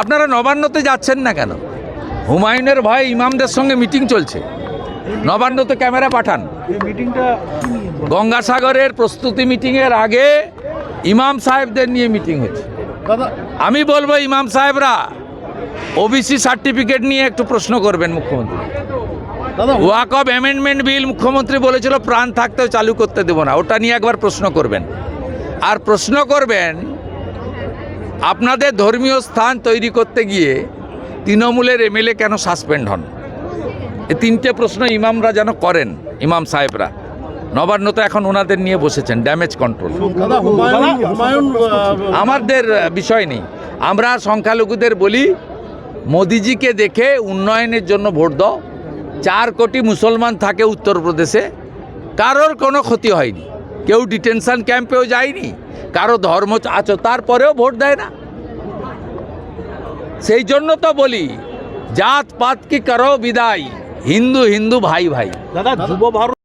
আপনারা নবান্নতে যাচ্ছেন না কেন? হুমায়ুনের ভয়ে ইমামদের সঙ্গে মিটিং চলছে, নবান্নতে ক্যামেরা পাঠান। গঙ্গাসাগরের প্রস্তুতি মিটিংয়ের আগে ইমাম সাহেবদের নিয়ে মিটিং হয়েছে। আমি বলবো ইমাম সাহেবরা ওবিসি সার্টিফিকেট নিয়ে একটু প্রশ্ন করবেন মুখ্যমন্ত্রী। ওয়াকফ অ্যামেন্ডমেন্ট বিল মুখ্যমন্ত্রী বলেছিল প্রাণ থাকতেও চালু করতে দেব না, ওটা নিয়ে একবার প্রশ্ন করবেন। আর প্রশ্ন করবেন আপনাদের ধর্মীয় স্থান তৈরি করতে গিয়ে তৃণমূলের এমএলএ কেন সাসপেন্ড হন। এই তিনটে প্রশ্ন ইমামরা যেন করেন, ইমাম সাহেবরা। নবান্ন তো এখন ওনাদের নিয়ে বসেছেন, ড্যামেজ কন্ট্রোল। আমাদের বিষয় নেই, আমরা সংখ্যালঘুদের বলি মোদিজিকে দেখে উন্নয়নের জন্য ভোট দাও। 4 কোটি মুসলমান থাকে উত্তরপ্রদেশে, কারোর কোনো ক্ষতি হয়নি, কেউ ডিটেনশন ক্যাম্পেও যায়নি, কারো ধর্ম আছো তারপরেও ভোট দেয় না। সেই জন্য তো বলি জাত পাত কি করো বিদায়, হিন্দু হিন্দু ভাই ভাই। দাদা যুব ভারত